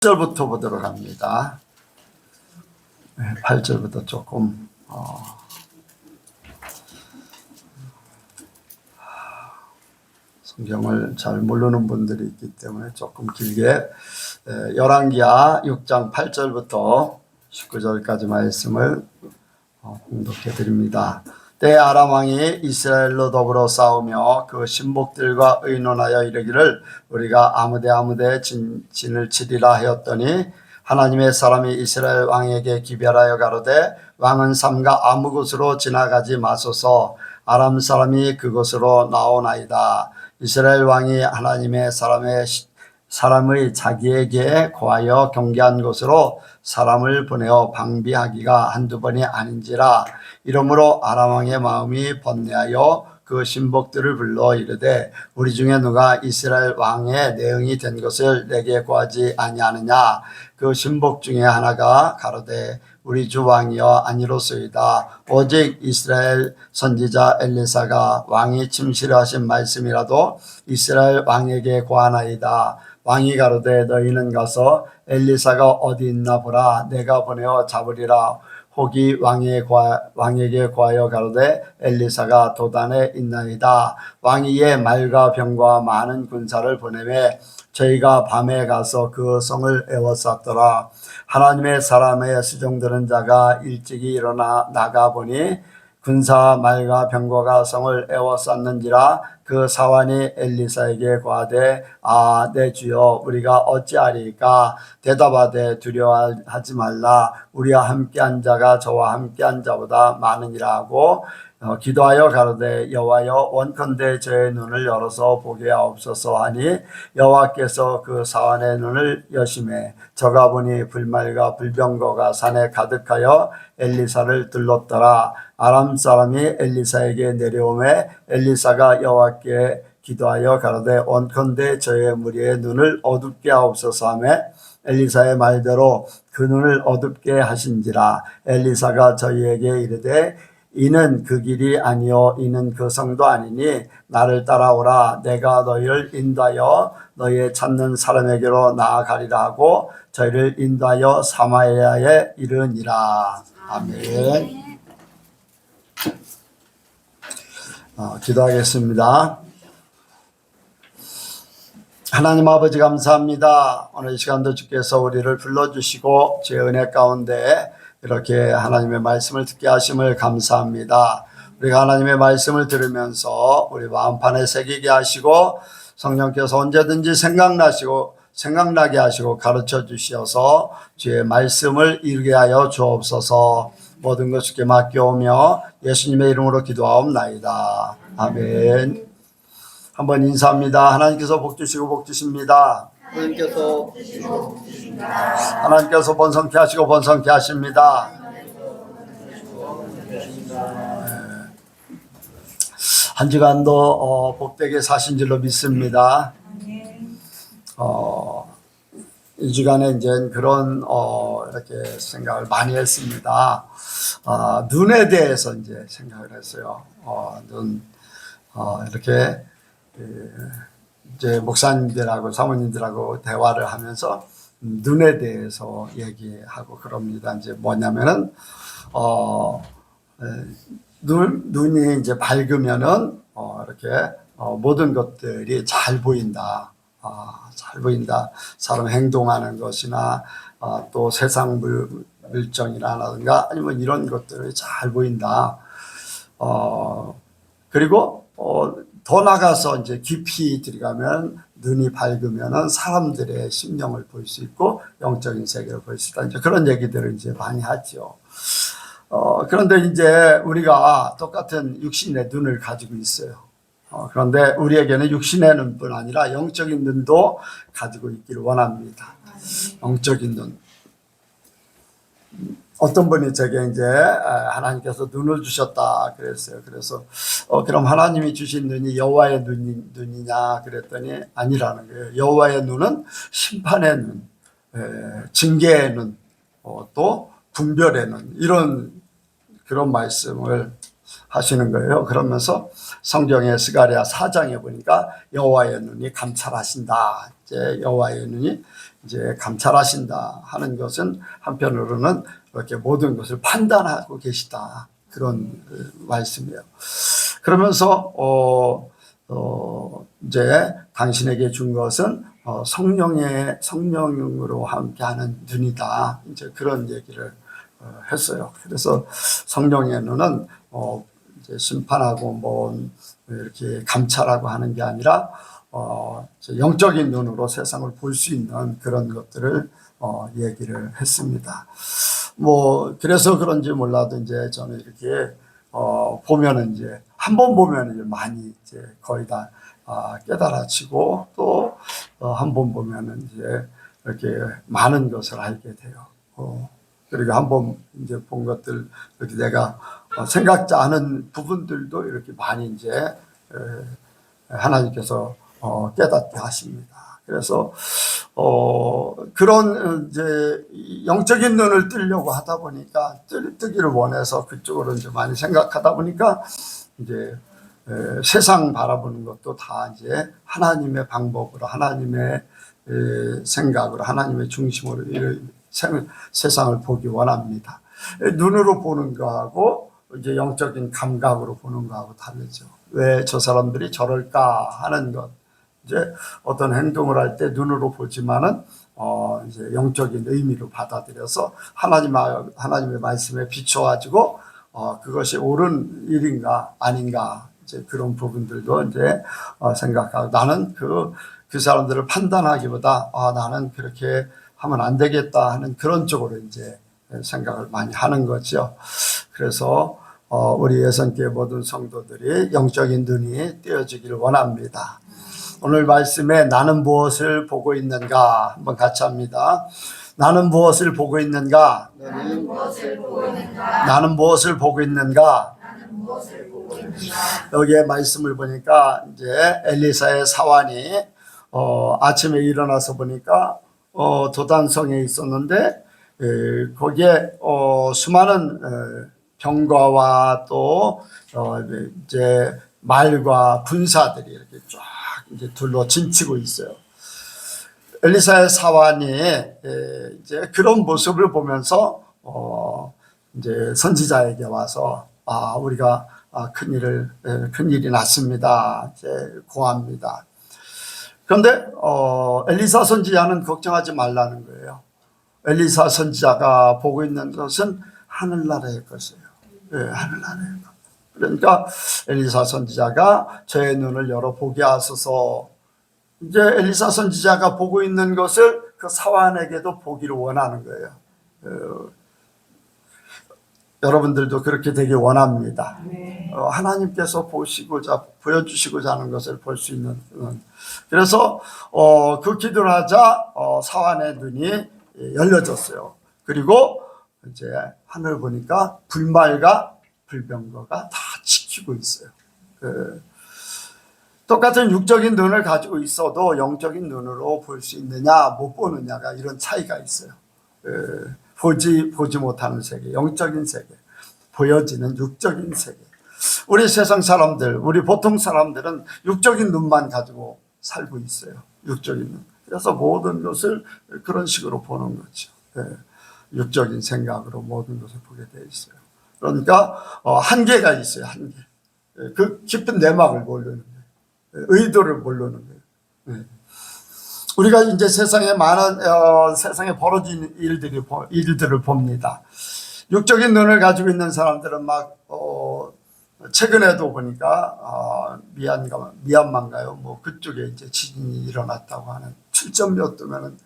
8절부터 보도록 합니다. 8절부터 조금 성경을 잘 모르는 분들이 있기 때문에 조금 길게 열왕기하 6장 8절부터 19절까지 말씀을 공독해 드립니다. 때 아람 왕이 이스라엘로 더불어 싸우며 그 신복들과 의논하여 이르기를 우리가 아무데 진을 치리라 하였더니 하나님의 사람이 이스라엘 왕에게 기별하여 가로되 왕은 삼가 아무 곳으로 지나가지 마소서. 아람 사람이 그곳으로 나오나이다. 이스라엘 왕이 하나님의 사람의 자기에게 고하여 경계한 곳으로 사람을 보내어 방비하기가 한두 번이 아닌지라. 이러므로 아람 왕의 마음이 번뇌하여 그 신복들을 불러 이르되 우리 중에 누가 이스라엘 왕의 내응이 된 것을 내게 고하지 아니하느냐. 그 신복 중에 하나가 가로되 우리 주 왕이여 아니로소이다. 오직 이스라엘 선지자 엘리사가 왕이 침시를 하신 말씀이라도 이스라엘 왕에게 고하나이다. 왕이 가로되 너희는 가서 엘리사가 어디 있나 보라. 내가 보내어 잡으리라. 혹이 왕에게 고하여 가로되 엘리사가 도단에 있나이다. 왕이 이에 말과 병과 많은 군사를 보내매 저희가 밤에 가서 그 성을 에워쌌더라. 하나님의 사람의 수종드는 자가 일찍이 일어나 나가보니 군사와 말과 병거가 성을 에워쌌는지라. 그 사환이 엘리사에게 고하되 내 주여 우리가 어찌하리까. 대답하되 두려워하지 말라. 우리와 함께한 자가 저와 함께한 자보다 많으니라 하고 기도하여 가로되 여호와여 원컨대 저의 눈을 열어서 보게 하옵소서 하니 여호와께서 그 사환의 눈을 여시매 저가 보니 불말과 불병거가 산에 가득하여 엘리사를 둘렀더라. 아람 사람이 엘리사에게 내려오매 엘리사가 여호와께 기도하여 가로되 원컨대 저의 무리의 눈을 어둡게 하옵소서 하매 엘리사의 말대로 그 눈을 어둡게 하신지라. 엘리사가 저희에게 이르되 이는 그 길이 아니요 이는 그 성도 아니니 나를 따라오라. 내가 너희를 인도하여 너희의 찾는 사람에게로 나아가리라 하고 저희를 인도하여 사마리아에 이르니라. 아멘. 기도하겠습니다. 하나님 아버지 감사합니다. 오늘 이 시간도 주께서 우리를 불러주시고 주의 은혜 가운데 이렇게 하나님의 말씀을 듣게 하심을 감사합니다. 우리가 하나님의 말씀을 들으면서 우리 마음판에 새기게 하시고 성령께서 언제든지 생각나게 하시고 가르쳐 주시어서 주의 말씀을 이루게 하여 주옵소서. 모든 것 주께 맡겨오며 예수님의 이름으로 기도하옵나이다. 아멘. 한번 인사합니다. 하나님께서 복 주시고 복 주십니다. 하나님께서 번성케 하시고 번성케 하십니다. 한 주간도 복되게 사신 줄로 믿습니다. 이 주간에 이제 그런 이렇게 생각을 많이 했습니다. 눈에 대해서 이제 생각을 했어요. 이렇게 이제 목사님들하고 사모님들하고 대화를 하면서 눈에 대해서 얘기하고 그럽니다. 이제 뭐냐면은 눈이 이제 밝으면은 이렇게 모든 것들이 잘 보인다. 잘 보인다. 사람 행동하는 것이나 또 세상 물정이라든가 아니면 이런 것들이 잘 보인다. 그리고 더 나가서 이제 깊이 들어가면 눈이 밝으면은 사람들의 심령을 볼 수 있고 영적인 세계를 볼 수 있다. 이제 그런 얘기들을 이제 많이 하죠. 그런데 이제 우리가 똑같은 육신의 눈을 가지고 있어요. 그런데 우리에게는 육신의 눈뿐 아니라 영적인 눈도 가지고 있기를 원합니다. 영적인 눈. 어떤 분이 제게 이제 하나님께서 눈을 주셨다 그랬어요. 그래서 그럼 하나님이 주신 눈이 여호와의 눈이냐 그랬더니 아니라는 거예요. 여호와의 눈은 심판의 눈, 징계의 눈, 또 분별의 눈, 이런 그런 말씀을 하시는 거예요. 그러면서 성경의 스가랴 4장에 보니까 여호와의 눈이 감찰하신다. 이제 여호와의 눈이 이제 감찰하신다 하는 것은 한편으로는 이렇게 모든 것을 판단하고 계시다 그런 말씀이에요. 그러면서 이제 당신에게 준 것은 성령으로 함께하는 눈이다. 이제 그런 얘기를 했어요. 그래서 성령의 눈은 이제 심판하고 뭐 이렇게 감찰하고 하는 게 아니라 영적인 눈으로 세상을 볼 수 있는 그런 것들을 얘기를 했습니다. 뭐 그래서 그런지 몰라도 이제 저는 이렇게 보면은 이제 한 번 보면 이제 많이 이제 거의 다 깨달아지고 또 한 번 보면은 이제 이렇게 많은 것을 알게 돼요. 그리고 한 번 이제 본 것들 이렇게 내가 생각지 않은 부분들도 이렇게 많이 이제 하나님께서 깨닫게 하십니다. 그래서 그런 이제 영적인 눈을 뜨려고 하다 보니까 뜨기를 원해서 그쪽으로 이제 많이 생각하다 보니까 이제 세상 바라보는 것도 다 이제 하나님의 방법으로 하나님의 생각으로 하나님의 중심으로 세상을 보기 원합니다. 눈으로 보는 거하고 이제 영적인 감각으로 보는 거하고 다르죠. 왜 저 사람들이 저럴까 하는 것. 이제 어떤 행동을 할 때 눈으로 보지만은 이제 영적인 의미로 받아들여서 하나님의 말씀에 비춰가지고 그것이 옳은 일인가 아닌가 이제 그런 부분들도 이제 생각하고 나는 그 사람들을 판단하기보다 나는 그렇게 하면 안 되겠다 하는 그런 쪽으로 이제 생각을 많이 하는 거죠. 그래서 우리 예선교회 모든 성도들이 영적인 눈이 띄어지기를 원합니다. 오늘 말씀에 나는 무엇을 보고 있는가 한번 같이 합니다. 나는 무엇을 보고 있는가? 나는 무엇을 보고 있는가? 나는 무엇을 보고 있는가? 나는 무엇을 보고 있는가? 여기에 말씀을 보니까 이제 엘리사의 사환이 아침에 일어나서 보니까 도단성에 있었는데 거기에 수많은 병거와 또 이제 말과 군사들이 이렇게 쫙 이제 둘러 진치고 있어요. 엘리사의 사환이 이제 그런 모습을 보면서 이제 선지자에게 와서 우리가 큰 일이 났습니다. 이제 고합니다. 그런데 엘리사 선지자는 걱정하지 말라는 거예요. 엘리사 선지자가 보고 있는 것은 하늘나라의 것이에요. 하늘나라의 것. 그러니까 엘리사 선지자가 저의 눈을 열어 보게 하소서. 이제 엘리사 선지자가 보고 있는 것을 그 사환에게도 보기를 원하는 거예요. 여러분들도 그렇게 되길 원합니다. 하나님께서 보여주시고자 하는 것을 볼 수 있는. 그래서 그 기도를 하자 사환의 눈이 열려졌어요. 그리고 이제 하늘 보니까 불말과 불병거가 다 지키고 있어요. 똑같은 육적인 눈을 가지고 있어도 영적인 눈으로 볼 수 있느냐 못 보느냐가 이런 차이가 있어요. 보지 못하는 세계, 영적인 세계, 보여지는 육적인 세계. 우리 세상 사람들, 우리 보통 사람들은 육적인 눈만 가지고 살고 있어요. 육적인 눈. 그래서 모든 것을 그런 식으로 보는 거죠. 육적인 생각으로 모든 것을 보게 돼 있어요. 그러니까 한계가 있어요. 한계. 그 깊은 내막을 모르는 거예요. 의도를 모르는 거예요. 우리가 이제 세상에 세상에 벌어진 일들을 봅니다. 육적인 눈을 가지고 있는 사람들은 막 최근에도 보니까 미얀마인가요? 뭐 그쪽에 이제 지진이 일어났다고 하는 7점 몇 도면은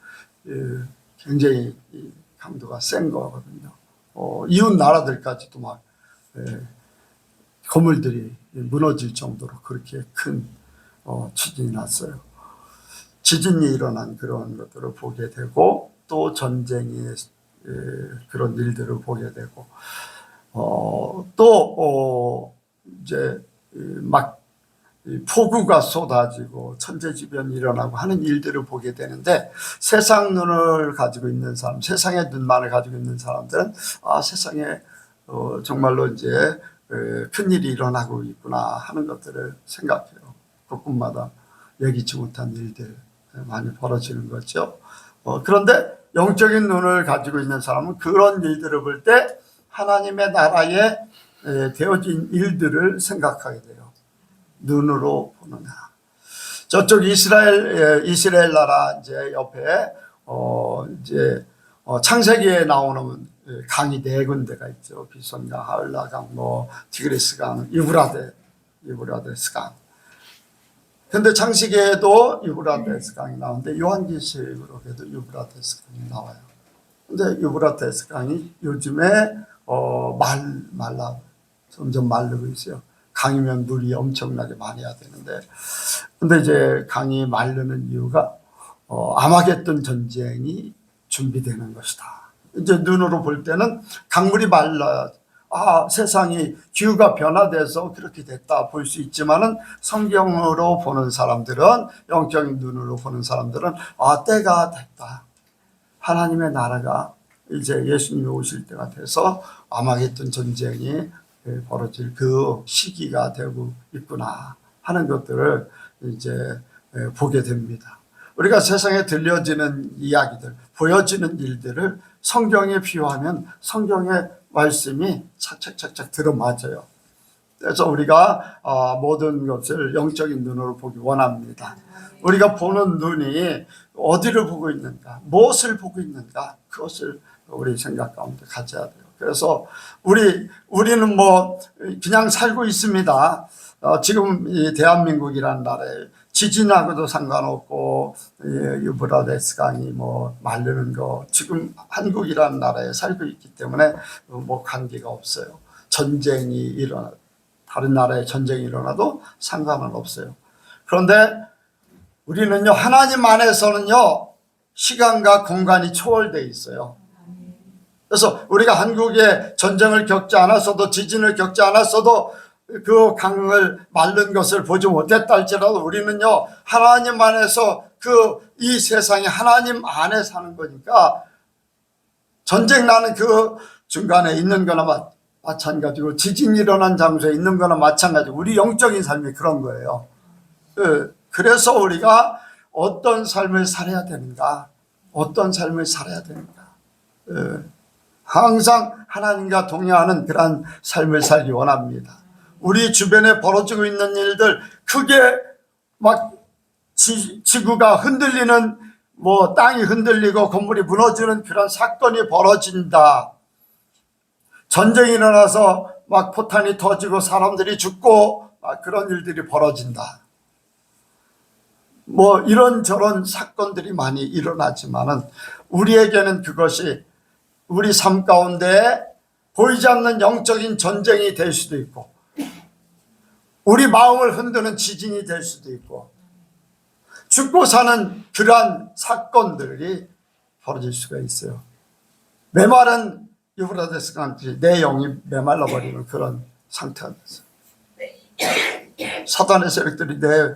굉장히 강도가 센 거거든요. 이웃 나라들까지도 막 건물들이 무너질 정도로 그렇게 큰 지진이 났어요. 지진이 일어난 그런 것들을 보게 되고 또 전쟁의 그런 일들을 보게 되고 또 이제 막 폭우가 쏟아지고 천재지변이 일어나고 하는 일들을 보게 되는데 세상 눈을 가지고 있는 사람, 세상의 눈만을 가지고 있는 사람들은 세상에 정말로 이제 큰 일이 일어나고 있구나 하는 것들을 생각해요. 곳곳마다 예기치 못한 일들 많이 벌어지는 거죠. 그런데 영적인 눈을 가지고 있는 사람은 그런 일들을 볼 때 하나님의 나라에 되어진 일들을 생각하게 돼요. 눈으로 보느냐. 저쪽 이스라엘 나라 이제 옆에 이제 창세기에 나오는 강이 네 군데가 있죠. 비손강, 하울라강, 티그리스강, 유브라데스 강. 근데 창세기에도 유브라데스 강이 나오는데 요한계시록에도 유브라데스 강이 나와요. 근데 유브라데스 강이 요즘에 점점 마르고 있어요. 강이면 물이 엄청나게 많이 와야 되는데, 근데 이제 강이 마르는 이유가 아마겟돈 전쟁이 준비되는 것이다. 이제 눈으로 볼 때는 강물이 말라, 세상이 기후가 변화돼서 그렇게 됐다 볼 수 있지만은 성경으로 보는 사람들은, 영적인 눈으로 보는 사람들은 때가 됐다. 하나님의 나라가 이제 예수님이 오실 때가 돼서 아마겟돈 전쟁이 벌어질 그 시기가 되고 있구나 하는 것들을 이제 보게 됩니다. 우리가 세상에 들려지는 이야기들, 보여지는 일들을 성경에 비유하면 성경의 말씀이 착착착착 들어맞아요. 그래서 우리가 모든 것을 영적인 눈으로 보기 원합니다. 우리가 보는 눈이 어디를 보고 있는가, 무엇을 보고 있는가, 그것을 우리 생각 가운데 가져야 돼요. 그래서 우리는 그냥 살고 있습니다. 지금 이 대한민국이라는 나라에 지진하고도 상관없고, 유브라데스 강이 마르는 거, 지금 한국이라는 나라에 살고 있기 때문에 관계가 없어요. 다른 나라에 전쟁이 일어나도 상관은 없어요. 그런데 우리는요, 하나님 안에서는요, 시간과 공간이 초월되어 있어요. 그래서 우리가 한국에 전쟁을 겪지 않았어도, 지진을 겪지 않았어도, 그 강을 마른 것을 보지 못했다 할지라도 우리는요, 하나님 안에서 이 세상에 하나님 안에 사는 거니까, 전쟁 나는 그 중간에 있는 거나 마찬가지고, 지진이 일어난 장소에 있는 거나 마찬가지고, 우리 영적인 삶이 그런 거예요. 그래서 우리가 어떤 삶을 살아야 되는가, 어떤 삶을 살아야 되는가, 항상 하나님과 동행하는 그러한 삶을 살기 원합니다. 우리 주변에 벌어지고 있는 일들, 크게 지구가 흔들리는, 땅이 흔들리고 건물이 무너지는 그런 사건이 벌어진다. 전쟁이 일어나서 포탄이 터지고 사람들이 죽고 그런 일들이 벌어진다. 이런저런 사건들이 많이 일어나지만은 우리에게는 그것이 우리 삶 가운데 보이지 않는 영적인 전쟁이 될 수도 있고, 우리 마음을 흔드는 지진이 될 수도 있고, 죽고 사는 그러한 사건들이 벌어질 수가 있어요. 메마른 유브라데스 강이 내 영이 메말라 버리는 그런 상태가 됐어요. 사단의 세력들이 내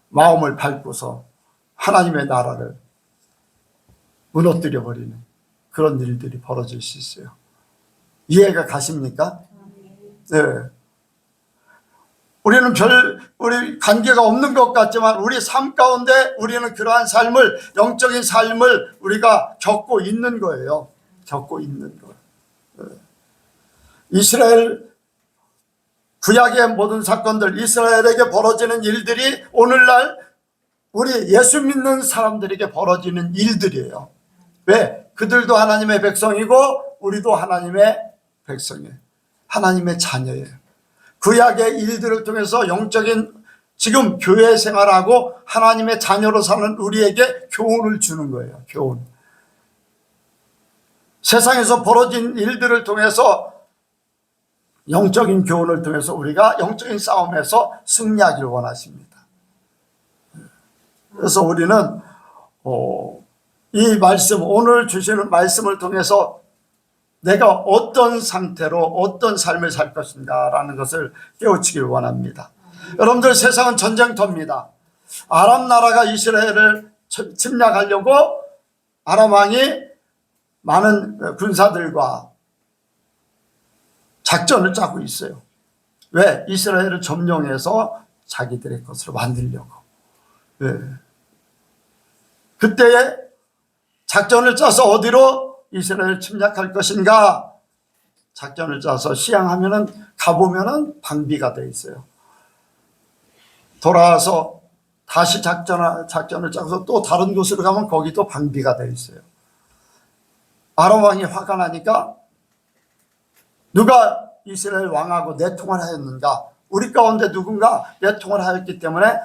마음을 밟고서 하나님의 나라를 무너뜨려 버리는 그런 일들이 벌어질 수 있어요. 이해가 가십니까? 네. 우리는 우리 관계가 없는 것 같지만 우리 삶 가운데 우리는 그러한 삶을, 영적인 삶을 우리가 겪고 있는 거예요. 겪고 있는 거예요. 이스라엘 구약의 모든 사건들, 이스라엘에게 벌어지는 일들이 오늘날 우리 예수 믿는 사람들에게 벌어지는 일들이에요. 왜? 그들도 하나님의 백성이고 우리도 하나님의 백성이에요. 하나님의 자녀예요. 구약의 일들을 통해서 영적인 지금 교회 생활하고 하나님의 자녀로 사는 우리에게 교훈을 주는 거예요. 교훈. 세상에서 벌어진 일들을 통해서, 영적인 교훈을 통해서 우리가 영적인 싸움에서 승리하기를 원하십니다. 그래서 우리는 이 말씀, 오늘 주시는 말씀을 통해서 내가 어떤 상태로 어떤 삶을 살 것인가 라는 것을 깨우치길 원합니다. 여러분들, 세상은 전쟁터입니다. 아람 나라가 이스라엘을 침략하려고 아람 왕이 많은 군사들과 작전을 짜고 있어요. 왜? 이스라엘을 점령해서 자기들의 것으로 만들려고. 왜? 그때에 작전을 짜서 어디로 이스라엘을 침략할 것인가 작전을 짜서 시행하면은 가보면은 방비가 돼 있어요. 돌아와서 다시 작전을 짜서 또 다른 곳으로 가면 거기도 방비가 돼 있어요. 아람 왕이 화가 나니까 누가 이스라엘 왕하고 내통을 하였는가? 우리 가운데 누군가 내통을 하였기 때문에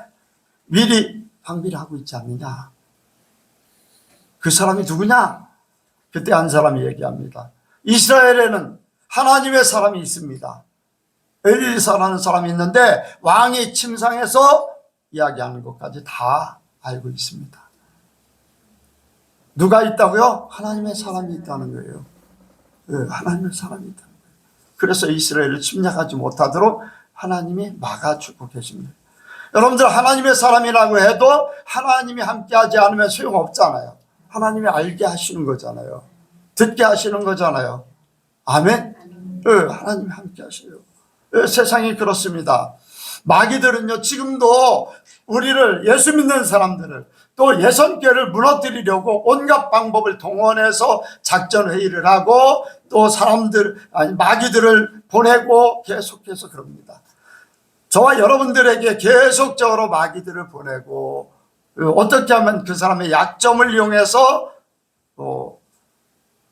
미리 방비를 하고 있지 않느냐? 그 사람이 누구냐? 그때 한 사람이 얘기합니다. 이스라엘에는 하나님의 사람이 있습니다. 엘리사라는 사람이 있는데 왕이 침상에서 이야기하는 것까지 다 알고 있습니다. 누가 있다고요? 하나님의 사람이 있다는 거예요. 네, 하나님의 사람이 있다는 거예요. 그래서 이스라엘을 침략하지 못하도록 하나님이 막아주고 계십니다. 여러분들 하나님의 사람이라고 해도 하나님이 함께하지 않으면 소용없잖아요. 하나님이 알게 하시는 거잖아요. 듣게 하시는 거잖아요. 아멘? 네, 하나님이 함께 하셔요. 네, 세상이 그렇습니다. 마귀들은요 지금도 우리를 예수 믿는 사람들을 또 예선교회를 무너뜨리려고 온갖 방법을 동원해서 작전회의를 하고 또 마귀들을 보내고 계속해서 그럽니다. 저와 여러분들에게 계속적으로 마귀들을 보내고 어떻게 하면 그 사람의 약점을 이용해서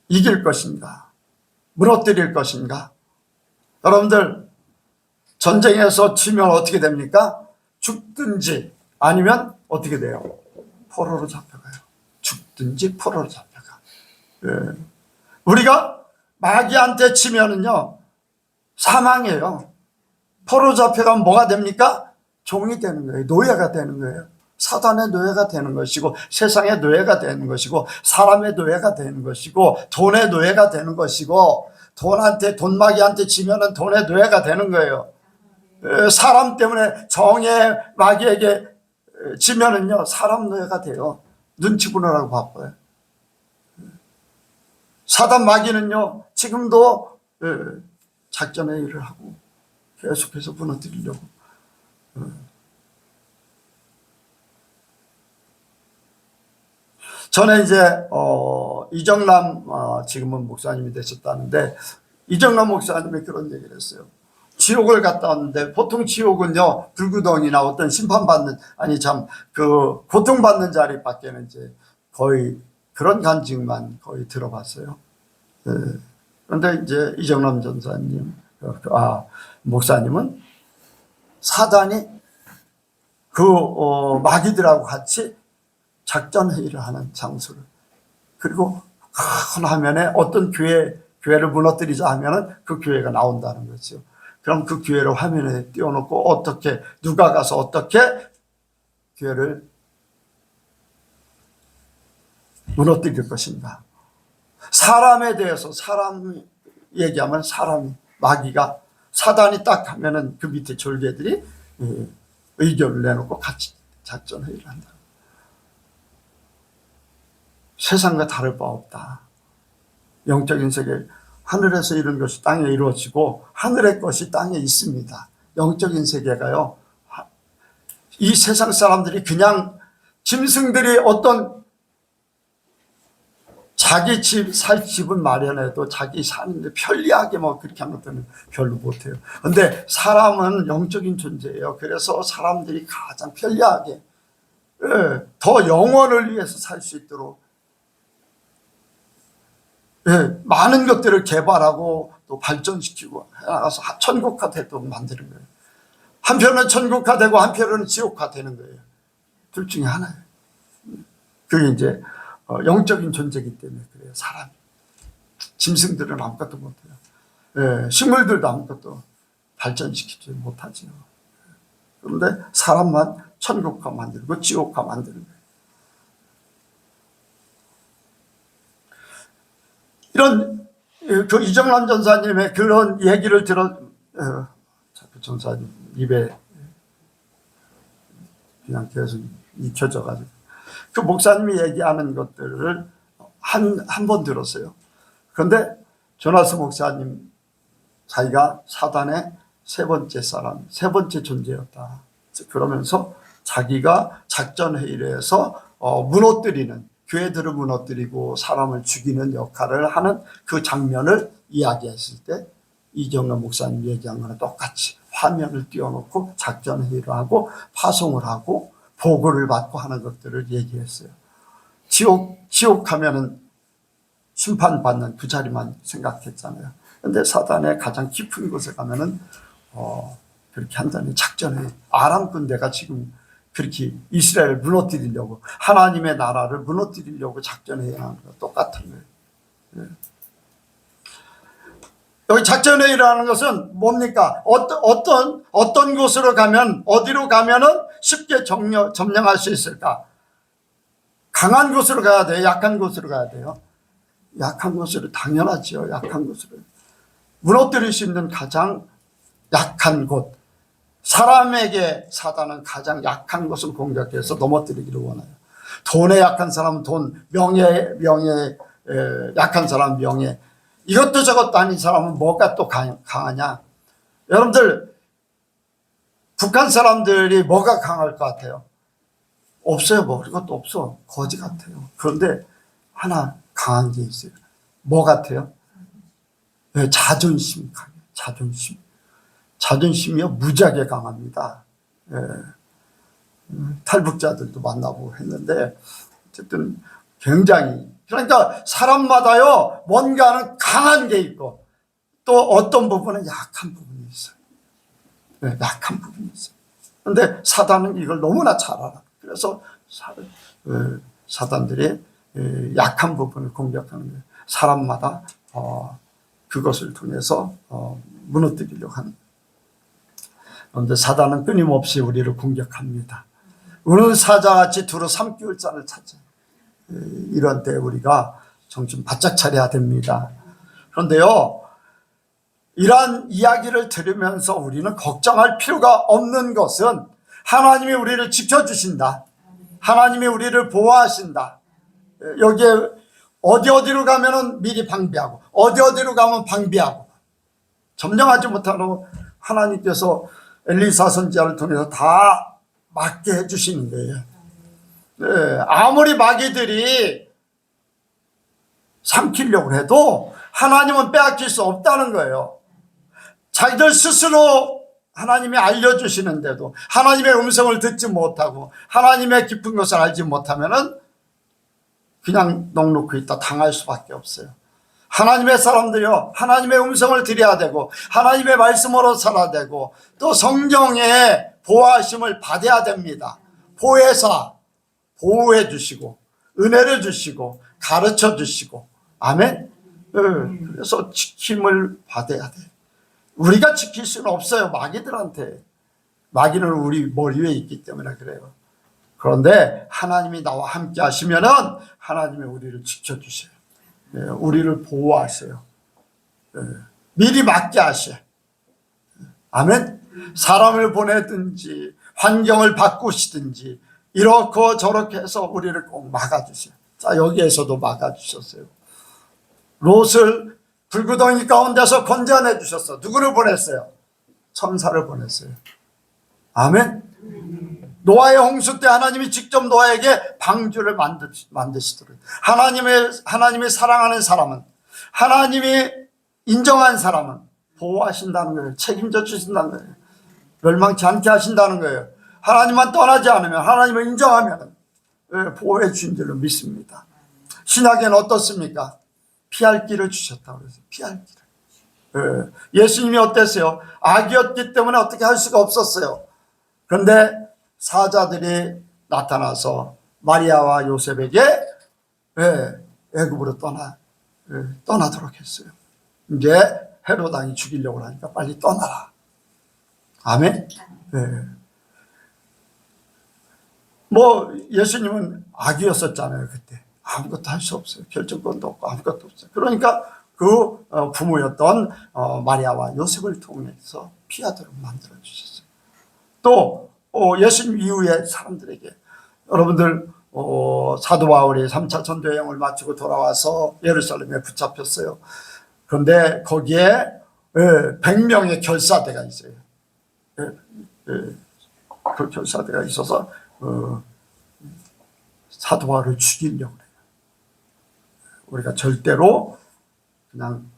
이길 것인가 무너뜨릴 것인가. 여러분들 전쟁에서 지면 어떻게 됩니까? 죽든지 아니면 어떻게 돼요? 포로로 잡혀가요. 죽든지 포로로 잡혀가. 예. 우리가 마귀한테 치면은요 사망이에요. 포로 잡혀가면 뭐가 됩니까? 종이 되는 거예요. 노예가 되는 거예요. 사단의 노예가 되는 것이고 세상의 노예가 되는 것이고 사람의 노예가 되는 것이고 돈의 노예가 되는 것이고 돈마귀한테 지면은 돈의 노예가 되는 거예요. 사람 때문에 정의 마귀에게 지면은요 사람 노예가 돼요. 눈치 보느라고 바빠요. 사단 마귀는요 지금도 작전의 일을 하고 계속해서 무너뜨리려고. 전에 이제 이정남 지금은 목사님이 되셨다는데 이정남 목사님이 그런 얘기를 했어요. 지옥을 갔다 왔는데 보통 지옥은요 불구덩이나 어떤 심판받는 그 고통받는 자리밖에는 이제 거의 그런 간증만 거의 들어봤어요. 그런데 이제 이정남 목사님은 사단이 그 마귀들하고 같이 작전회의를 하는 장소를 그리고 큰 화면에 어떤 교회를 무너뜨리자 하면은 그 교회가 나온다는 거죠. 그럼 그 교회를 화면에 띄워놓고 누가 가서 어떻게 교회를 무너뜨릴 것인가. 사람에 대해서 사람 얘기하면 마귀가 사단이 딱 하면은 그 밑에 졸개들이 의견을 내놓고 같이 작전회의를 한다. 세상과 다를 바 없다. 영적인 세계 하늘에서 이룬 것이 땅에 이루어지고 하늘의 것이 땅에 있습니다. 영적인 세계가요. 이 세상 사람들이 그냥 짐승들이 어떤 자기 살 집은 마련해도 자기 사는데 편리하게 그렇게 하는 것들은 별로 못해요. 그런데 사람은 영적인 존재예요. 그래서 사람들이 가장 편리하게 더 영원을 위해서 살 수 있도록 많은 것들을 개발하고 또 발전시키고 해나가서 천국화되도록 만드는 거예요. 한편은 천국화되고 한편은 지옥화되는 거예요. 둘 중에 하나예요. 그게 이제 영적인 존재이기 때문에 그래요. 사람이. 짐승들은 아무것도 못해요. 식물들도 아무것도 발전시키지 못하죠. 그런데 사람만 천국화 만들고 지옥화 만드는 거예요. 이런 그 이정남 전사님의 그런 얘기를 자꾸 전사님 입에 그냥 계속 익혀져가지고 그 목사님이 얘기하는 것들을 한 번 들었어요. 그런데 조나스 목사님 자기가 사단의 세 번째 존재였다. 그러면서 자기가 작전회의를 해서 무너뜨리는 교회들을 무너뜨리고 사람을 죽이는 역할을 하는 그 장면을 이야기했을 때 이정현 목사님 얘기한 거랑 똑같이 화면을 띄워놓고 작전회의를 하고 파송을 하고 보고를 받고 하는 것들을 얘기했어요. 지옥 하면은 심판받는 그 자리만 생각했잖아요. 근데 사단의 가장 깊은 곳에 가면은 그렇게 한다는 작전을 아람 군대가 지금 그렇게 이스라엘을 무너뜨리려고 하나님의 나라를 무너뜨리려고 작전회의를 하는 거 똑같은 거예요. 예. 여기 작전회의를 하는 것은 뭡니까? 어떤 곳으로 가면 어디로 가면은 쉽게 점령할 수 있을까? 강한 곳으로 가야 돼요? 약한 곳으로 가야 돼요? 약한 곳으로 당연하죠. 약한 곳으로 무너뜨릴 수 있는 가장 약한 곳. 사람에게 사단은 가장 약한 것을 공격해서 넘어뜨리기를 원해요. 돈에 약한 사람은 돈, 명예에 약한 사람은 명예. 이것도 저것도 아닌 사람은 뭐가 또 강하냐? 여러분들 북한 사람들이 뭐가 강할 것 같아요? 없어요. 뭐 그것도 없어. 거지 같아요. 그런데 하나 강한 게 있어요. 뭐 같아요? 네, 자존심 강해요. 자존심. 자존심이요 무지하게 강합니다. 예. 탈북자들도 만나보고 했는데 어쨌든 굉장히 그러니까 사람마다요 뭔가는 강한 게 있고 또 어떤 부분은 약한 부분이 있어요. 예, 약한 부분이 있어요. 그런데 사단은 이걸 너무나 잘 알아. 그래서 사단들이 약한 부분을 공격하는 거예요. 사람마다 그것을 통해서 무너뜨리려고 하는 거예요. 그런데 사단은 끊임없이 우리를 공격합니다. 우는 사자같이 두루 삼키울 자를 찾아. 이런 때 우리가 정신 바짝 차려야 됩니다. 그런데요, 이러한 이야기를 들으면서 우리는 걱정할 필요가 없는 것은 하나님이 우리를 지켜주신다. 하나님이 우리를 보호하신다. 여기에 어디로 가면은 미리 방비하고 어디로 가면 방비하고 점령하지 못하고 하나님께서 엘리사 선지자를 통해서 다 막게 해주시는 거예요. 네, 아무리 마귀들이 삼키려고 해도 하나님은 빼앗길 수 없다는 거예요. 자기들 스스로 하나님이 알려주시는데도 하나님의 음성을 듣지 못하고 하나님의 깊은 것을 알지 못하면은 그냥 넉놓고 있다 당할 수밖에 없어요. 하나님의 사람들이요 하나님의 음성을 드려야 되고 하나님의 말씀으로 살아야 되고 또 성경의 보호하심을 받아야 됩니다. 보혜사 보호해 주시고 은혜를 주시고 가르쳐 주시고 아멘. 그래서 지킴을 받아야 돼. 우리가 지킬 수는 없어요. 마귀들한테. 마귀는 우리 머리 위에 있기 때문에 그래요. 그런데 하나님이 나와 함께 하시면은 하나님이 우리를 지켜주세요. 우리를 보호하세요. 미리 막게 하셔. 아멘. 사람을 보내든지 환경을 바꾸시든지 이렇고 저렇게 해서 우리를 꼭 막아주세요. 자, 여기에서도 막아주셨어요. 롯을 불구덩이 가운데서 건져내 주셨어. 누구를 보냈어요? 천사를 보냈어요. 아멘. 노아의 홍수 때 하나님이 직접 노아에게 방주를 만드시도록 하나님이 사랑하는 사람은 하나님이 인정한 사람은 보호하신다는 거예요. 책임져 주신다는 거예요. 멸망치 않게 하신다는 거예요. 하나님만 떠나지 않으면 하나님을 인정하면 보호해 주신 줄로 믿습니다. 신약에는 어떻습니까? 피할 길을 주셨다고 그래서 피할 길을. 예수님이 어땠어요? 아기였기 때문에 어떻게 할 수가 없었어요. 그런데 사자들이 나타나서 마리아와 요셉에게 애굽으로 떠나도록 했어요. 이제 헤롯 왕이 죽이려고 하니까 빨리 떠나라. 아멘. 뭐 예수님은 아기였었잖아요. 그때 아무것도 할 수 없어요. 결정권도 없고 아무것도 없어요. 그러니까 그 부모였던 마리아와 요셉을 통해서 피하도록 만들어 주셨어요. 또 예수님 이후에 사람들에게 여러분들 사도 바울이 3차 전도 여행을 마치고 돌아와서 예루살렘에 붙잡혔어요. 그런데 거기에 100명의 결사대가 있어요. 그 결사대가 있어서 사도 바울을 죽이려고 해요. 우리가 절대로 그냥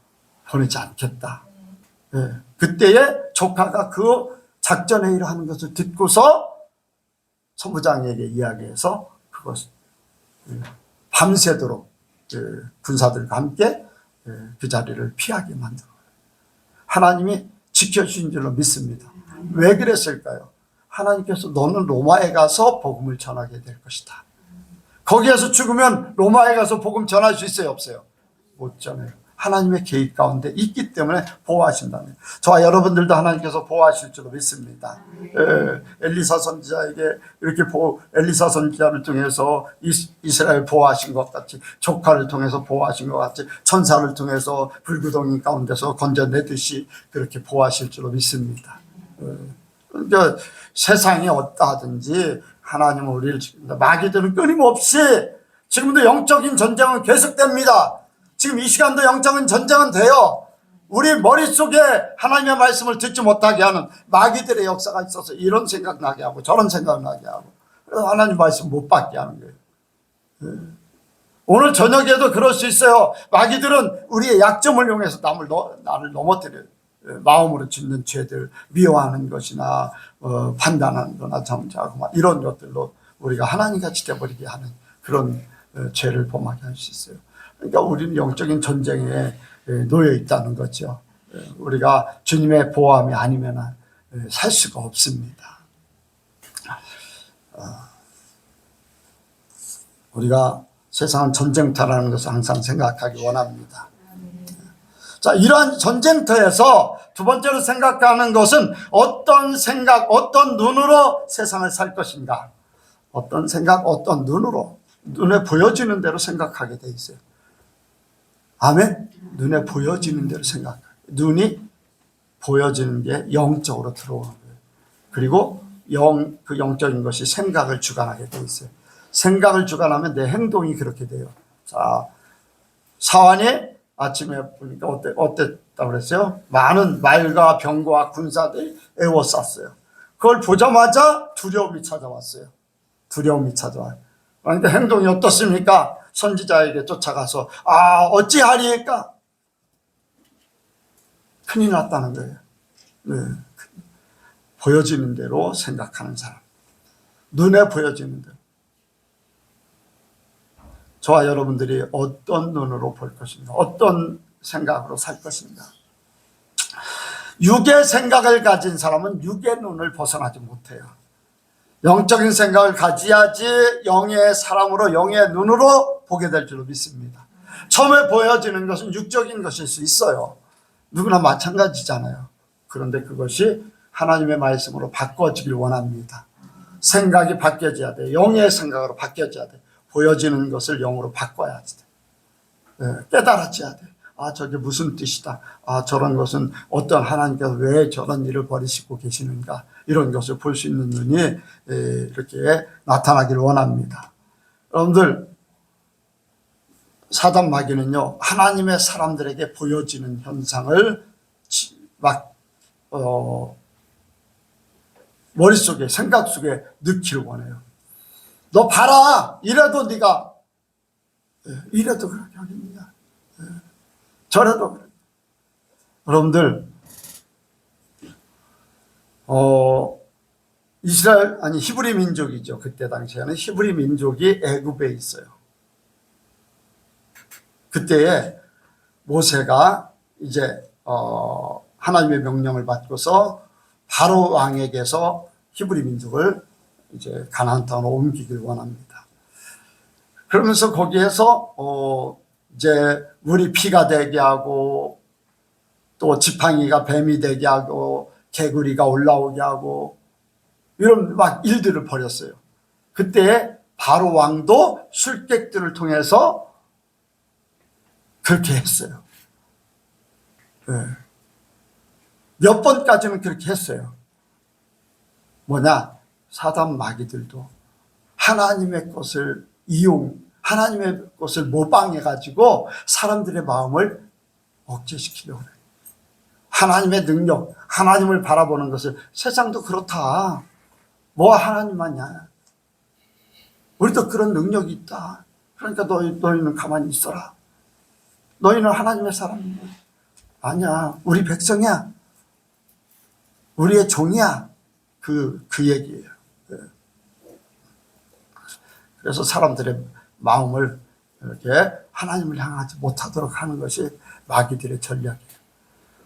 보내지 않겠다. 예. 그때에 조카가 그 작전 회의를 하는 것을 듣고서 선부장에게 이야기해서 그것을 밤새도록 군사들과 함께 그 자리를 피하게 만들어요. 하나님이 지켜주신 줄로 믿습니다. 왜 그랬을까요? 하나님께서 너는 로마에 가서 복음을 전하게 될 것이다. 거기에서 죽으면 로마에 가서 복음 전할 수 있어요? 없어요? 못 전해요. 하나님의 계획 가운데 있기 때문에 보호하신다는, 저와 여러분들도 하나님께서 보호하실 줄로 믿습니다. 엘리사 선지자에게 이렇게 엘리사 선지자를 통해서 이스라엘 보호하신 것 같이, 조카를 통해서 보호하신 것 같이, 천사를 통해서 불구덩이 가운데서 건져내듯이 그렇게 보호하실 줄로 믿습니다. 그러니까 세상이 어떠하든지 하나님은 우리를 지킵니다. 마귀들은 끊임없이, 지금도 영적인 전쟁은 계속됩니다. 지금 이 시간도 영적인 전쟁은 돼요. 우리 머릿속에 하나님의 말씀을 듣지 못하게 하는 마귀들의 역사가 있어서 이런 생각 나게 하고 저런 생각 나게 하고, 그래서 하나님 말씀 못 받게 하는 거예요. 오늘 저녁에도 그럴 수 있어요. 마귀들은 우리의 약점을 이용해서 나를 넘어뜨려요. 마음으로 짓는 죄들, 미워하는 것이나 판단하는 거나 정죄하고 이런 것들로 우리가 하나님같이 되어버리게 하는 그런 죄를 범하게 할 수 있어요. 그러니까 우리는 영적인 전쟁에 놓여 있다는 거죠. 우리가 주님의 보호함이 아니면 살 수가 없습니다. 우리가 세상은 전쟁터라는 것을 항상 생각하기 원합니다. 자, 이러한 전쟁터에서 두 번째로 생각하는 것은 어떤 생각, 어떤 눈으로 세상을 살 것인가. 어떤 생각, 어떤 눈으로, 눈에 보여지는 대로 생각하게 돼 있어요. 아멘. 눈에 보여지는 대로 생각해요. 눈이 보여지는 게 영적으로 들어오는 거예요. 그리고 그 영적인 것이 생각을 주관하게 돼 있어요. 생각을 주관하면 내 행동이 그렇게 돼요. 자, 사환이 아침에 보니까 어땠다고 그랬어요? 많은 말과 병과 군사들이 에워쌌어요. 그걸 보자마자 두려움이 찾아왔어요. 두려움이 찾아와요. 그런데 행동이 어떻습니까? 선지자에게 쫓아가서 어찌하리까? 큰일 났다는 거예요. 네. 보여지는 대로 생각하는 사람, 눈에 보여지는 대로. 저와 여러분들이 어떤 눈으로 볼 것인가, 어떤 생각으로 살 것인가. 육의 생각을 가진 사람은 육의 눈을 벗어나지 못해요. 영적인 생각을 가져야지 영의 사람으로, 영의 눈으로 보게 될 줄로 믿습니다. 처음에 보여지는 것은 육적인 것일 수 있어요. 누구나 마찬가지잖아요. 그런데 그것이 하나님의 말씀으로 바꿔지길 원합니다. 생각이 바뀌어져야 돼. 영의 생각으로 바뀌어져야 돼. 보여지는 것을 영으로 바꿔야 돼. 깨달아져야 돼. 저게 무슨 뜻이다. 저런 것은 어떤 하나님께서 왜 저런 일을 벌이시고 계시는가. 이런 것을 볼 수 있는 눈이 이렇게 나타나기를 원합니다. 여러분들, 사단 마귀는요, 하나님의 사람들에게 보여지는 현상을 머릿속에, 생각 속에 넣기를 원해요. 너 봐라! 이래도 네가 이래도 그렇게 하겠느냐, 저래도 그래. 여러분들, 히브리 민족이죠. 그때 당시에는 히브리 민족이 애굽에 있어요. 그때에 모세가 이제 하나님의 명령을 받고서 바로 왕에게서 히브리 민족을 이제 가나안 땅으로 옮기길 원합니다. 그러면서 거기에서 이제 물이 피가 되게 하고, 또 지팡이가 뱀이 되게 하고, 개구리가 올라오게 하고, 이런 막 일들을 벌였어요. 그때 바로 왕도 술객들을 통해서 그렇게 했어요. 몇 번까지는 그렇게 했어요. 뭐냐? 사단 마귀들도 하나님의 것을 하나님의 것을 모방해가지고 사람들의 마음을 억제시키려고 해요. 하나님의 능력, 하나님을 바라보는 것을, 세상도 그렇다. 뭐 하나님만이야. 우리도 그런 능력이 있다. 그러니까 너희는 가만히 있어라. 너희는 하나님의 사람이야. 아니야, 우리 백성이야. 우리의 종이야. 그 얘기예요. 그래서 사람들의 마음을 이렇게 하나님을 향하지 못하도록 하는 것이 마귀들의 전략이에요.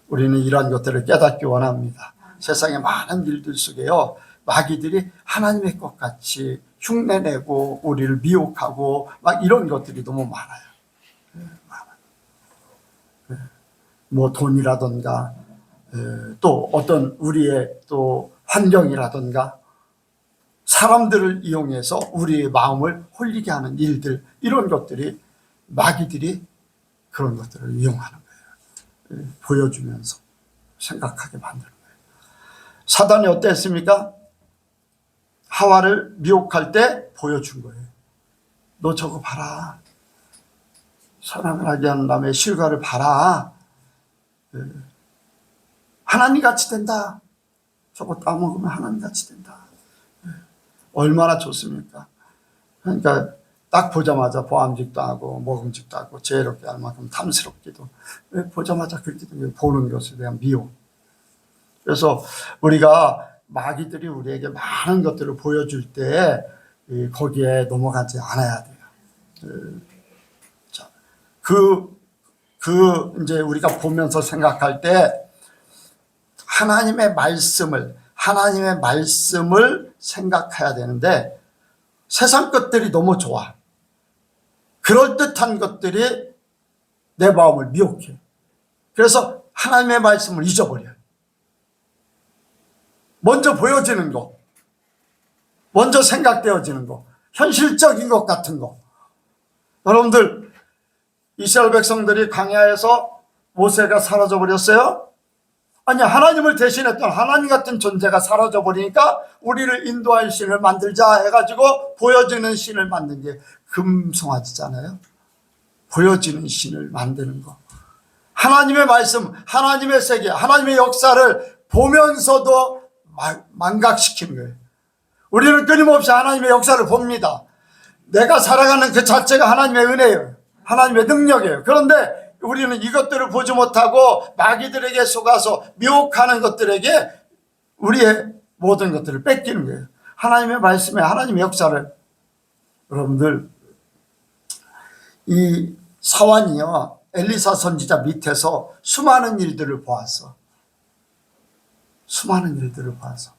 우리는 이러한 것들을 깨닫기 원합니다. 세상의 많은 일들 속에요, 마귀들이 하나님의 것 같이 흉내내고 우리를 미혹하고 막 이런 것들이 너무 많아요. 뭐 돈이라든가 또 어떤 우리의 또 환경이라든가 사람들을 이용해서 우리의 마음을 홀리게 하는 일들, 이런 것들이 마귀들이 그런 것들을 이용하는 거예요. 보여주면서 생각하게 만드는 거예요. 사단이 어땠습니까? 하와를 미혹할 때 보여준 거예요. 너 저거 봐라. 사랑을 하게 하는 남의 실과를 봐라. 하나님 같이 된다. 저거 따먹으면 하나님 같이 된다. 얼마나 좋습니까? 그러니까 딱 보자마자 보암직도 하고 먹음직도 하고 지혜롭게 할 만큼 탐스럽기도, 보자마자 그렇게 보는 것에 대한 미혹. 그래서 우리가 마귀들이 우리에게 많은 것들을 보여줄 때 거기에 넘어가지 않아야 돼요. 자, 이제 우리가 보면서 생각할 때 하나님의 말씀을 생각해야 되는데, 세상 것들이 너무 좋아. 그럴듯한 것들이 내 마음을 미혹해. 그래서 하나님의 말씀을 잊어버려요. 먼저 보여지는 거, 먼저 생각되어지는 거, 현실적인 것 같은 거. 여러분들, 이스라엘 백성들이 광야에서 모세가 사라져버렸어요? 아니, 하나님을 대신했던 하나님 같은 존재가 사라져버리니까 우리를 인도할 신을 만들자 해가지고 보여지는 신을 만든 게 금송아지잖아요. 보여지는 신을 만드는 거. 하나님의 말씀, 하나님의 세계, 하나님의 역사를 보면서도 망각시키는 거예요. 우리는 끊임없이 하나님의 역사를 봅니다. 내가 살아가는 그 자체가 하나님의 은혜예요. 하나님의 능력이에요. 그런데 우리는 이것들을 보지 못하고 마귀들에게 속아서 미혹하는 것들에게 우리의 모든 것들을 뺏기는 거예요. 하나님의 말씀에 하나님의 역사를. 여러분들, 이 사환이요, 엘리사 선지자 밑에서 수많은 일들을 보았어. 수많은 일들을 봐서.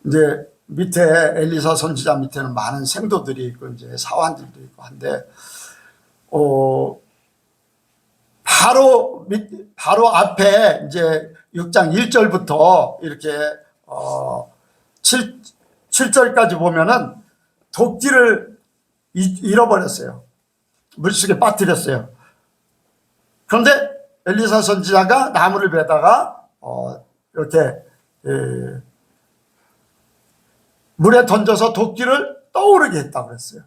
이제 밑에 엘리사 선지자 밑에는 많은 생도들이 있고 이제 사환들도 있고 한데, 바로 앞에 이제 6장 1절부터 이렇게 7절까지 보면은 도끼를 잃어버렸어요. 물속에 빠뜨렸어요. 그런데 엘리사 선지자가 나무를 베다가 이렇게 물에 던져서 도끼를 떠오르게 했다고 그랬어요.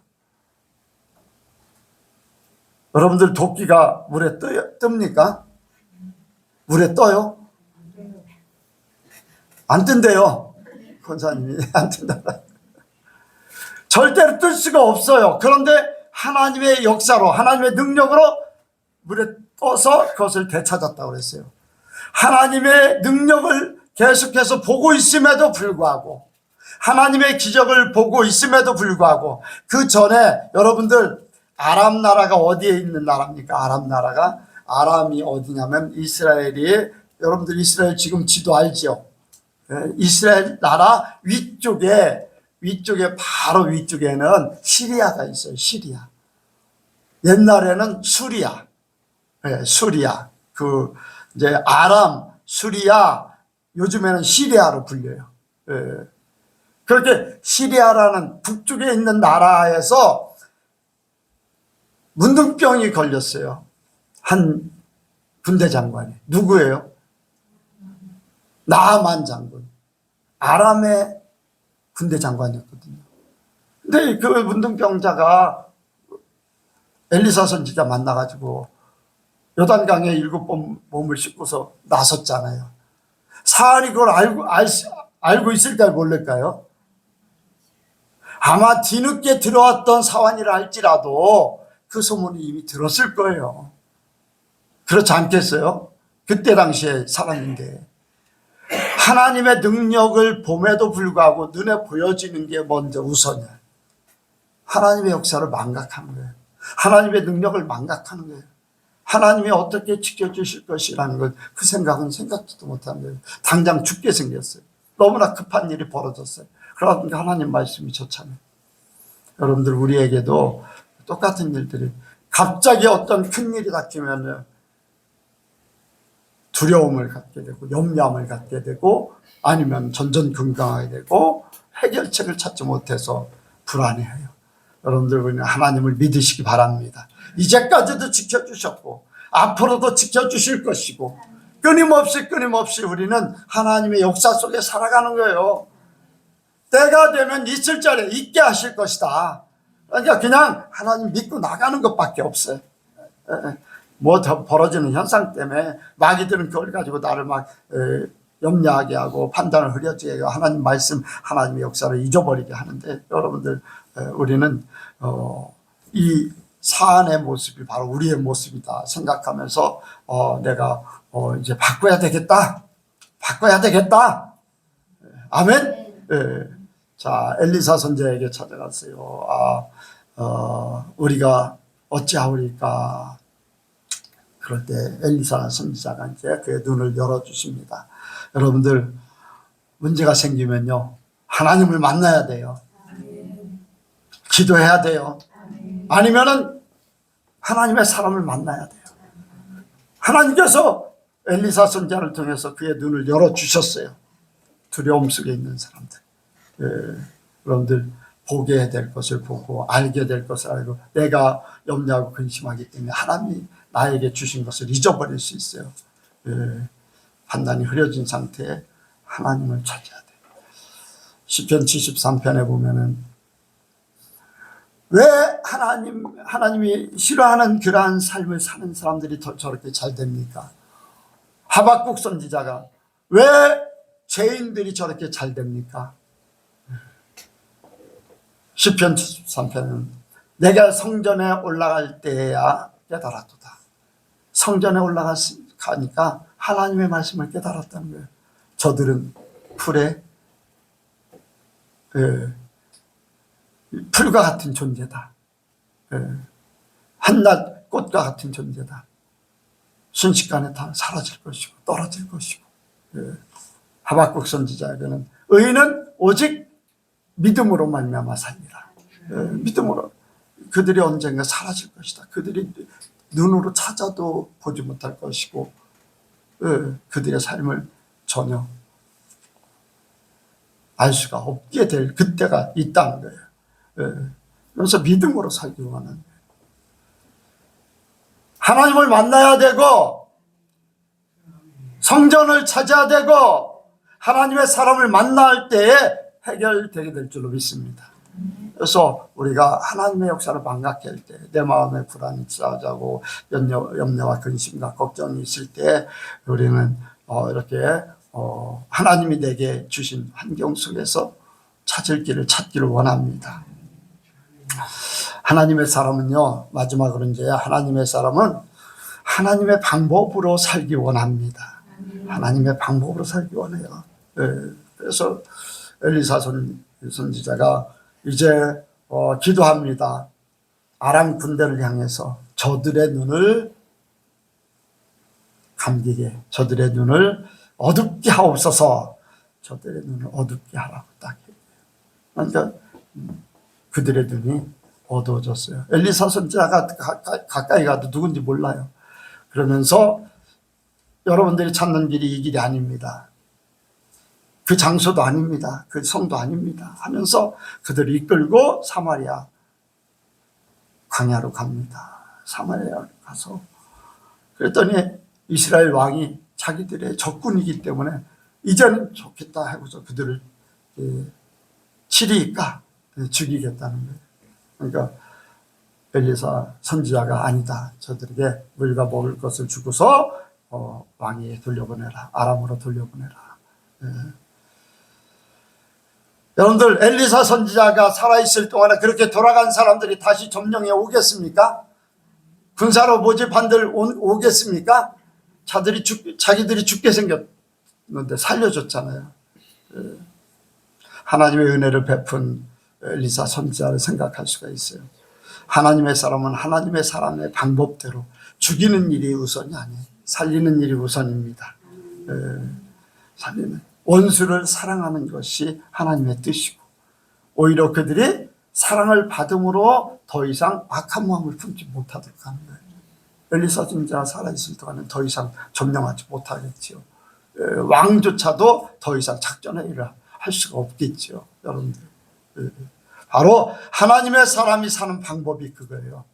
여러분들, 도끼가 물에 뜹니까? 물에 떠요? 안 뜬대요. 권사님이 안 뜬다. 절대로 뜰 수가 없어요. 그런데 하나님의 역사로, 하나님의 능력으로 물에 떠서 그것을 되찾았다고 그랬어요. 하나님의 능력을 계속해서 보고 있음에도 불구하고, 하나님의 기적을 보고 있음에도 불구하고, 그 전에 여러분들, 아람 나라가 어디에 있는 나라입니까? 아람 나라가, 아람이 어디냐면 이스라엘이, 여러분들 이스라엘 지금 지도 알죠? 이스라엘 나라 위쪽에 바로 위쪽에는 시리아가 있어요. 시리아. 옛날에는 수리아. 수리아. 이제 아람, 수리아, 요즘에는 시리아로 불려요. 그렇게 시리아라는 북쪽에 있는 나라에서 문둥병이 걸렸어요. 한 군대 장관이. 누구예요? 나아만 장군. 아람의 군대 장관이었거든요. 근데 그 문둥병자가 엘리사 선지자 만나가지고 요단강에 7번 몸을 씻고서 나섰잖아요. 사안이 그걸 알고 있을까요? 모를까요? 아마 뒤늦게 들어왔던 사환이라 할지라도 그 소문이 이미 들었을 거예요. 그렇지 않겠어요? 그때 당시에 사람인데 하나님의 능력을 봄에도 불구하고 눈에 보여지는 게 먼저 우선이에요. 하나님의 역사를 망각하는 거예요. 하나님의 능력을 망각하는 거예요. 하나님이 어떻게 지켜주실 것이라는 것, 그 생각은 생각지도 못한 거예요. 당장 죽게 생겼어요. 너무나 급한 일이 벌어졌어요. 그러니까 하나님 말씀이 좋잖아요. 여러분들, 우리에게도 똑같은 일들이 갑자기 어떤 큰 일이 닥치면 두려움을 갖게 되고 염려함을 갖게 되고 아니면 전전긍긍하게 되고 해결책을 찾지 못해서 불안해해요. 여러분들, 우리는 하나님을 믿으시기 바랍니다. 이제까지도 지켜주셨고 앞으로도 지켜주실 것이고 끊임없이 우리는 하나님의 역사 속에 살아가는 거예요. 때가 되면 있을 자리에 있게 하실 것이다. 그러니까 그냥 하나님 믿고 나가는 것밖에 없어요. 뭐 더 벌어지는 현상 때문에 마귀들은 그걸 가지고 나를 막 염려하게 하고 판단을 흐려지게 하고 하나님 말씀, 하나님의 역사를 잊어버리게 하는데, 여러분들, 우리는 이 사안의 모습이 바로 우리의 모습이다 생각하면서 내가 이제 바꿔야 되겠다. 아멘. 자, 엘리사 선지자에게 찾아갔어요. 우리가 어찌하오리까. 그럴 때 엘리사 선지자가 이제 그의 눈을 열어주십니다. 여러분들, 문제가 생기면요, 하나님을 만나야 돼요. 기도해야 돼요. 아니면은 하나님의 사람을 만나야 돼요. 하나님께서 엘리사 선지자를 통해서 그의 눈을 열어주셨어요. 두려움 속에 있는 사람들. 여러분들, 보게 될 것을 보고 알게 될 것을 알고 내가 염려하고 근심하기 때문에 하나님이 나에게 주신 것을 잊어버릴 수 있어요. 판단이 흐려진 상태에 하나님을 찾아야 돼요. 시편 73편에 보면은 왜 하나님이 싫어하는 그러한 삶을 사는 사람들이 저렇게 잘 됩니까? 하박국 선지자가 왜 죄인들이 저렇게 잘 됩니까? 시편 73편은 내가 성전에 올라갈 때야 깨달았도다. 성전에 올라가니까 하나님의 말씀을 깨달았다는 거예요. 저들은 풀에 풀과 같은 존재다. 한낱 꽃과 같은 존재다. 순식간에 다 사라질 것이고 떨어질 것이고. 하박국 선지자에게는 의인은 오직 믿음으로 말미암아 살리라. 믿음으로. 그들이 언젠가 사라질 것이다. 그들이 눈으로 찾아도 보지 못할 것이고 그들의 삶을 전혀 알 수가 없게 될 그때가 있다는 거예요. 그래서 믿음으로 살기 원하는 거예요. 하나님을 만나야 되고 성전을 찾아야 되고 하나님의 사람을 만날 때에 해결되게 될 줄로 믿습니다. 그래서 우리가 하나님의 역사를 망각할 때, 내 마음에 불안이 쌓자고 염려와 근심과 걱정이 있을 때 우리는 이렇게 하나님이 내게 주신 환경 속에서 찾을 길을 찾기를 원합니다. 하나님의 사람은요, 마지막으로 이제 하나님의 사람은 하나님의 방법으로 살기 원합니다. 하나님의 방법으로 살기 원해요. 그래서 엘리사 선지자가 이제 기도합니다. 아람 군대를 향해서 저들의 눈을 감기게, 저들의 눈을 어둡게 하옵소서. 저들의 눈을 어둡게 하라고 딱 얘기해요. 그러니까 그들의 눈이 어두워졌어요. 엘리사 선지자가 가까이 가도 누군지 몰라요. 그러면서 여러분들이 찾는 길이 이 길이 아닙니다. 그 장소도 아닙니다. 그 성도 아닙니다. 하면서 그들을 이끌고 사마리아 광야로 갑니다. 사마리아로 가서 그랬더니 이스라엘 왕이 자기들의 적군이기 때문에 이제는 좋겠다 하고서 그들을 치리까 죽이겠다는 거예요. 그러니까 엘리사 선지자가 아니다. 저들에게 물과 먹을 것을 주고서 왕에게 돌려보내라. 아람으로 돌려보내라. 여러분들 엘리사 선지자가 살아있을 동안에 그렇게 돌아간 사람들이 다시 점령에 오겠습니까? 군사로 모집한들 오겠습니까? 자기들이 죽게 생겼는데 살려줬잖아요. 하나님의 은혜를 베푼 엘리사 선지자를 생각할 수가 있어요. 하나님의 사람은 하나님의 사람의 방법대로 죽이는 일이 우선이 아니에요. 살리는 일이 우선입니다. 살리는 원수를 사랑하는 것이 하나님의 뜻이고, 오히려 그들이 사랑을 받음으로 더 이상 악한 마음을 품지 못하도록 하는 거예요. 엘리사 선지자가 살아있을 동안은 더 이상 점령하지 못하겠지요. 왕조차도 더 이상 작전회의를 할 수가 없겠지요. 여러분들, 바로 하나님의 사람이 사는 방법이 그거예요.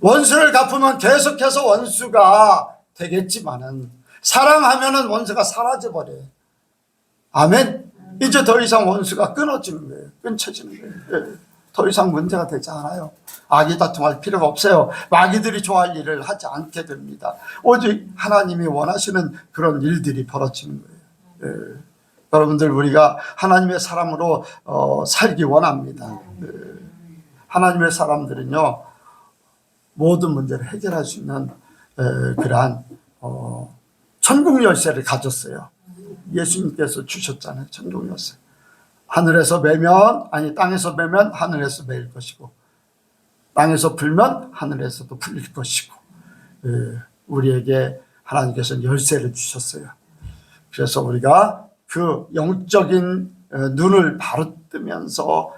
원수를 갚으면 계속해서 원수가 되겠지만은 사랑하면은 원수가 사라져 버려요. 아멘. 이제 더 이상 원수가 끊어지는 거예요. 끊쳐지는 거예요. 더 이상 문제가 되지 않아요. 악이 다툼할 필요가 없어요. 마귀들이 좋아할 일을 하지 않게 됩니다. 오직 하나님이 원하시는 그런 일들이 벌어지는 거예요. 여러분들, 우리가 하나님의 사람으로 살기 원합니다. 하나님의 사람들은요, 모든 문제를 해결할 수 있는 그러한 천국 열쇠를 가졌어요. 예수님께서 주셨잖아요. 천국 열쇠. 하늘에서 매면, 아니 땅에서 매면 하늘에서 매일 것이고, 땅에서 불면 하늘에서도 풀릴 것이고, 우리에게 하나님께서는 열쇠를 주셨어요. 그래서 우리가 그 영적인 눈을 바로 뜨면서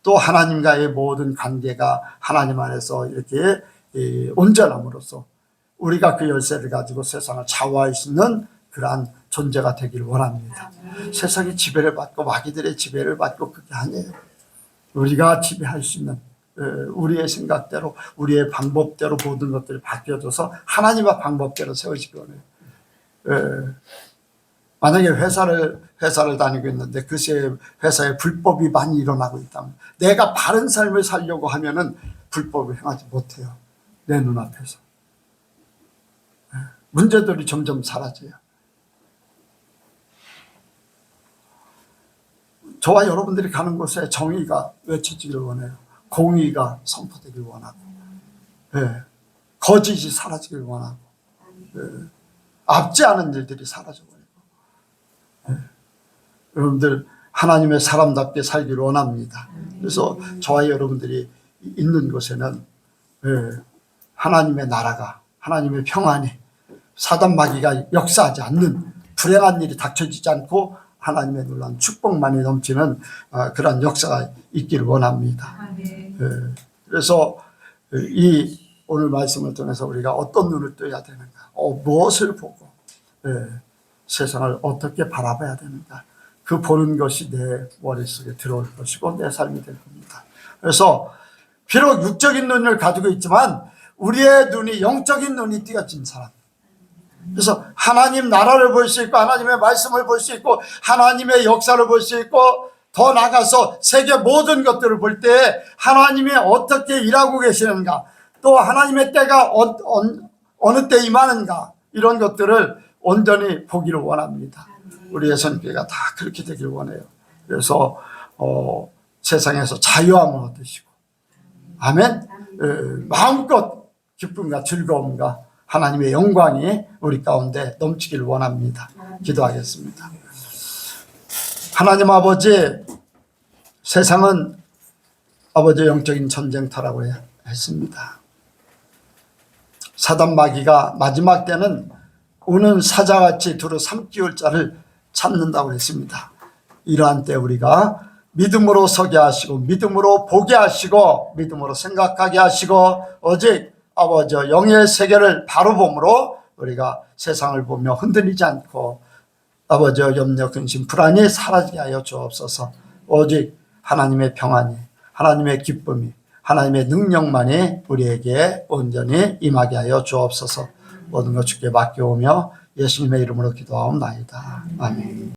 또 하나님과의 모든 관계가 하나님 안에서 이렇게 온전함으로써 우리가 그 열쇠를 가지고 세상을 좌우할 수 있는 그러한 존재가 되길 원합니다. 세상이 지배를 받고 마귀들의 지배를 받고 그게 아니에요. 우리가 지배할 수 있는 우리의 생각대로, 우리의 방법대로 모든 것들이 바뀌어져서 하나님의 방법대로 세워지기 원해요. 만약에 회사를 다니고 있는데 그 회사에 불법이 많이 일어나고 있다면, 내가 바른 삶을 살려고 하면은 불법을 행하지 못해요. 내 눈앞에서. 문제들이 점점 사라져요. 저와 여러분들이 가는 곳에 정의가 외쳐지길 원해요. 공의가 선포되길 원하고, 거짓이 사라지길 원하고, 앞지 않은 일들이 사라져버리고, 여러분들 하나님의 사람답게 살기를 원합니다. 그래서 저와 여러분들이 있는 곳에는 하나님의 나라가, 하나님의 평안이, 사단 마귀가 역사하지 않는 불행한 일이 닥쳐지지 않고 하나님의 놀라운 축복만이 넘치는 그런 역사가 있기를 원합니다. 그래서 이 오늘 말씀을 통해서 우리가 어떤 눈을 떠야 되는가, 무엇을 보고 세상을 어떻게 바라봐야 되는가, 그 보는 것이 내 머릿속에 들어올 것이고 내 삶이 될 겁니다. 그래서 비록 육적인 눈을 가지고 있지만 우리의 눈이 영적인 눈이 띄어진 사람, 그래서 하나님 나라를 볼 수 있고 하나님의 말씀을 볼 수 있고 하나님의 역사를 볼 수 있고, 더 나아가서 세계 모든 것들을 볼 때 하나님이 어떻게 일하고 계시는가, 또 하나님의 때가 어느 때 임하는가, 이런 것들을 온전히 보기를 원합니다. 우리의 선교가 다 그렇게 되길 원해요. 그래서 세상에서 자유함을 얻으시고, 아멘. 마음껏 기쁨과 즐거움과 하나님의 영광이 우리 가운데 넘치길 원합니다. 기도하겠습니다. 하나님 아버지, 세상은 아버지 영적인 전쟁터라고 했습니다. 사단 마귀가 마지막 때는 우는 사자같이 두루 삼키울 자를 찾는다고 했습니다. 이러한 때 우리가 믿음으로 서게 하시고, 믿음으로 보게 하시고, 믿음으로 생각하게 하시고, 오직 아버지 영의 세계를 바로 봄으로 우리가 세상을 보며 흔들리지 않고 아버지 염려, 근심, 불안이 사라지게 하여 주옵소서. 오직 하나님의 평안이, 하나님의 기쁨이, 하나님의 능력만이 우리에게 온전히 임하게 하여 주옵소서. 모든 것 주께 맡겨오며 예수님의 이름으로 기도하옵나이다. 아멘.